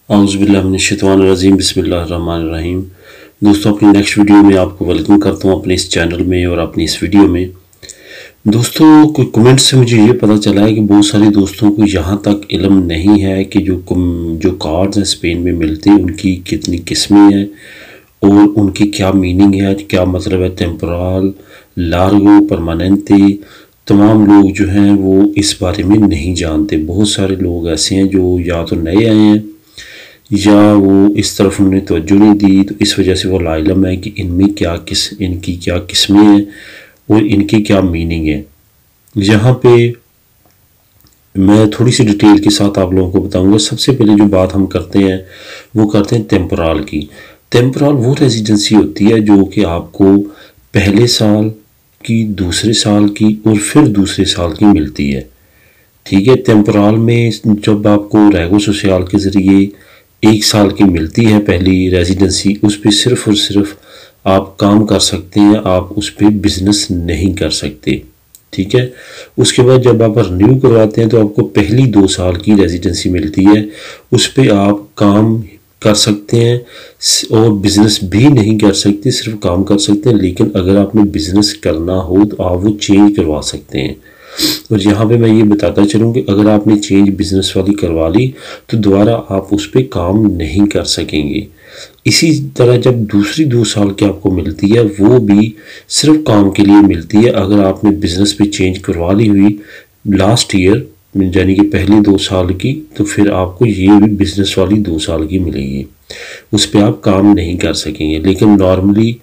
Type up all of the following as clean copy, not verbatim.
औज़ुबिल्लाहिमिनश्शैतानिर्रजीम बिस्मिल्लाहिर्रहमानिर्रहीम। दोस्तों, अपनी नेक्स्ट वीडियो में आपको वेलकम करता हूँ अपने इस चैनल में और अपनी इस वीडियो में। दोस्तों, कुछ कमेंट से मुझे ये पता चला है कि बहुत सारे दोस्तों को यहाँ तक इल्म नहीं है कि जो कार्ड्स हैं स्पेन में मिलते हैं उनकी कितनी किस्में हैं और उनकी क्या मीनिंग है, क्या मतलब है। टेम्पोरल, लार्गो, परमानेंटे, तमाम लोग जो हैं वो इस बारे में नहीं जानते। बहुत सारे लोग ऐसे हैं जो या तो नए आए हैं या वो इस तरफ उन्होंने तवज्जो नहीं दी, तो इस वजह से वो लाइलम है कि इनकी क्या किस्में हैं और इनकी क्या मीनिंग है। यहाँ पे मैं थोड़ी सी डिटेल के साथ आप लोगों को बताऊंगा। सबसे पहले जो बात हम करते हैं वो करते हैं टेम्पोरल की। टेम्पोरल वो रेजिडेंसी होती है जो कि आपको पहले साल की, दूसरे साल की और फिर दूसरे साल की मिलती है। ठीक है, टेम्पोरल में जब आपको रेगो सोशल के ज़रिए 1 साल की मिलती है पहली रेजिडेंसी, उस पर सिर्फ़ और सिर्फ आप काम कर सकते हैं, आप उस पर बिज़नेस नहीं कर सकते। ठीक है, उसके बाद जब आप रिन्यू करवाते हैं तो आपको पहली 2 साल की रेजिडेंसी मिलती है, उस पर आप काम कर सकते हैं और बिज़नेस भी नहीं कर सकते, सिर्फ काम कर सकते हैं। लेकिन अगर आपने बिज़नेस करना हो तो आप वो चेंज करवा सकते हैं। और यहाँ पे मैं ये बताता चलूँ कि अगर आपने चेंज बिज़नेस वाली करवा ली तो दोबारा आप उस पर काम नहीं कर सकेंगे। इसी तरह जब दूसरी 2 साल की आपको मिलती है वो भी सिर्फ काम के लिए मिलती है। अगर आपने बिज़नेस पे चेंज करवा ली हुई लास्ट ईयर यानी कि पहले 2 साल की, तो फिर आपको ये भी बिज़नेस वाली 2 साल की मिलेगी, उस पर आप काम नहीं कर सकेंगे। लेकिन नॉर्मली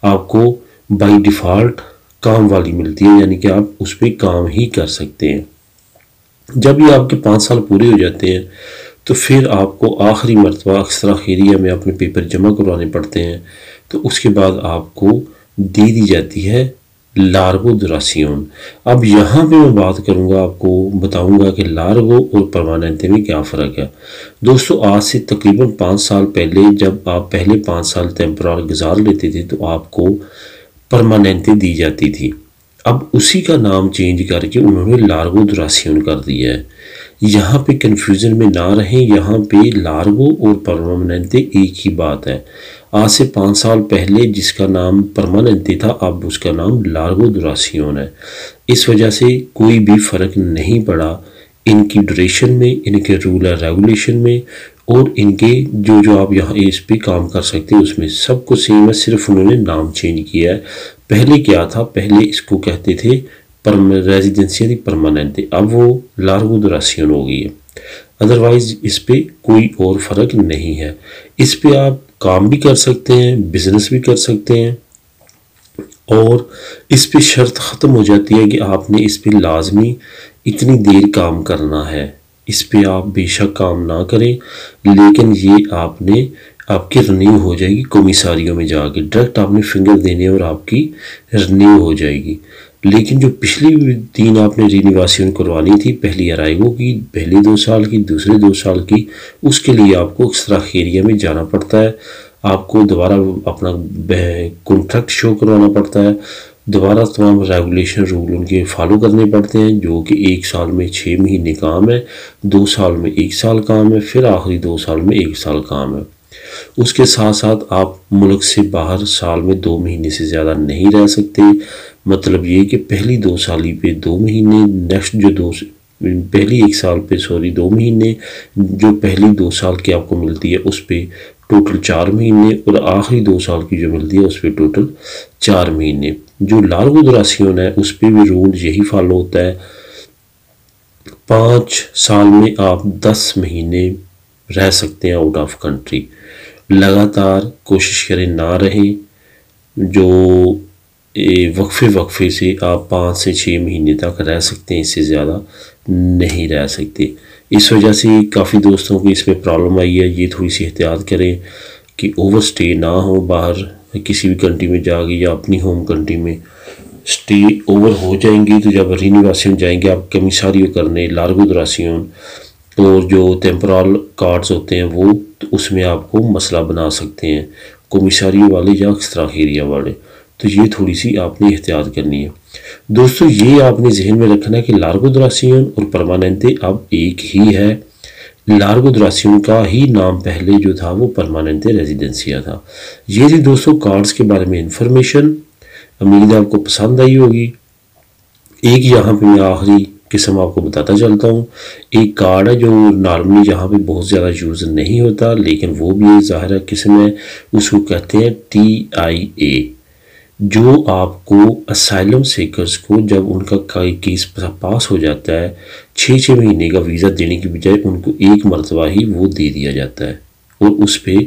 आपको बाय डिफ़ॉल्ट काम वाली मिलती है, यानी कि आप उस पर काम ही कर सकते हैं। जब ये आपके 5 साल पूरे हो जाते हैं तो फिर आपको आखिरी मरतबा अक्सर खैरिया में अपने पेपर जमा करवाने पड़ते हैं। तो उसके बाद आपको दे दी जाती है लार्गो दुरासियोन। अब यहाँ पे मैं बात करूँगा, आपको बताऊँगा कि लार्गो और परमानेंटे में क्या फ़र्क है। दोस्तों, आज से तकरीबन 5 साल पहले जब आप पहले 5 साल टेम्पोरल गुजार लेते थे तो आपको परमानेंटे दी जाती थी। अब उसी का नाम चेंज करके उन्होंने लार्गो दुरासियोन कर दिया है। यहाँ पे कन्फ्यूज़न में ना रहें, यहाँ पे लार्गो और परमानेंटे एक ही बात है। आज से 5 साल पहले जिसका नाम परमानेंटे था अब उसका नाम लार्गो दुरासियोन है। इस वजह से कोई भी फ़र्क नहीं पड़ा इनकी ड्यूरेशन में, इनके रूल एंड रेगुलेशन में और इनके जो आप यहाँ इस पे काम कर सकते हैं उसमें सब कुछ सेम है, सिर्फ उन्होंने नाम चेंज किया है। पहले क्या था, पहले इसको कहते थे रेजिडेंसिया दी परमानेंटे, अब वो लार्गो दुरासियोन हो गई है। अदरवाइज इस पे कोई और फ़र्क नहीं है। इस पे आप काम भी कर सकते हैं, बिज़नेस भी कर सकते हैं और इस पे शर्त ख़त्म हो जाती है कि आपने इस पे लाजमी इतनी देर काम करना है। इस पे आप बेशक काम ना करें, लेकिन ये आपकी रिन्यू हो जाएगी कमिसारियों में जाके, डायरेक्ट आपने फिंगर देने और आपकी रिन्यू हो जाएगी। लेकिन जो पिछली 3 आपने रिन्यूएशन करवानी थी, पहली अराइवो की, पहले 2 साल की, दूसरे 2 साल की, उसके लिए आपको एक्स्ट्रा एरिया में जाना पड़ता है। आपको दोबारा अपना कॉन्ट्रैक्ट शो करवाना पड़ता है, दोबारा तमाम रेगुलेशन रूल उनके फॉलो करने पड़ते हैं, जो कि 1 साल में 6 महीने काम है, 2 साल में 1 साल काम है, फिर आखिरी 2 साल में 1 साल काम है। उसके साथ साथ आप मुल्क से बाहर साल में 2 महीने से ज़्यादा नहीं रह सकते। मतलब ये कि पहली 2 साली पे 2 महीने, नेक्स्ट जो पहली 1 साल पे 2 महीने, जो पहली 2 साल की आपको मिलती है उस पे टोटल 4 महीने और आखिरी 2 साल की जो मिलती है उस पे टोटल 4 महीने। जो लार्गो दुरासियोन है उस पर भी रूल यही फॉलो होता है। 5 साल में आप 10 महीने रह सकते हैं आउट ऑफ कंट्री। लगातार कोशिश करें ना रहें, जो वक्फे से आप 5 से 6 महीने तक रह सकते हैं, इससे ज़्यादा नहीं रह सकते। इस वजह से काफ़ी दोस्तों को इसमें प्रॉब्लम आई है। ये थोड़ी सी एहतियात करें कि ओवर स्टे ना हो, बाहर किसी भी कंट्री में जाके या अपनी होम कंट्री में स्टे ओवर हो जाएंगी तो जब रिन्यूएशन जाएंगे आप कमिसारियों करने लार्गो दुरासियोन और जो टेम्पोरल कार्ड्स होते हैं वो, तो उसमें आपको मसला बना सकते हैं कमिसारियों वाले या एक्स्ट्रा एरिया वाले। तो ये थोड़ी सी आपने एहतियात करनी है। दोस्तों, ये आपने जहन में रखना है कि लार्गो दुरासियोन और परमानेंटे अब एक ही है। लार्गो दुरासियों का ही नाम पहले जो था वो परमानेंट रेजिडेंसिया था। ये थी दोस्तों कार्ड्स के बारे में इंफॉर्मेशन। उम्मीद है आपको पसंद आई होगी। एक यहाँ पे मैं आखिरी किस्म आपको बताता चलता हूँ। एक कार्ड है जो नॉर्मली यहाँ पे बहुत ज़्यादा यूज़ नहीं होता, लेकिन वो भी एक ज़ाहिर किस्म है। उसको कहते हैं TIA, जो आपको असाइलम सीकर्स को जब उनका केस पास हो जाता है 6 महीने का वीज़ा देने की बजाय उनको एक मरतबा ही वो दे दिया जाता है। और उस पर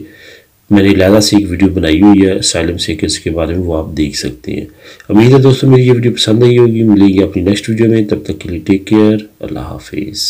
मैंने अलहदा से एक वीडियो बनाई हुई है असाइलम सीकर्स के बारे में, वो आप देख सकते हैं। उम्मीद है दोस्तों मेरी ये वीडियो पसंद आई होगी। मिलेगी अपनी नेक्स्ट वीडियो में, तब तक के लिए टेक केयर, अल्लाह हाफिज़।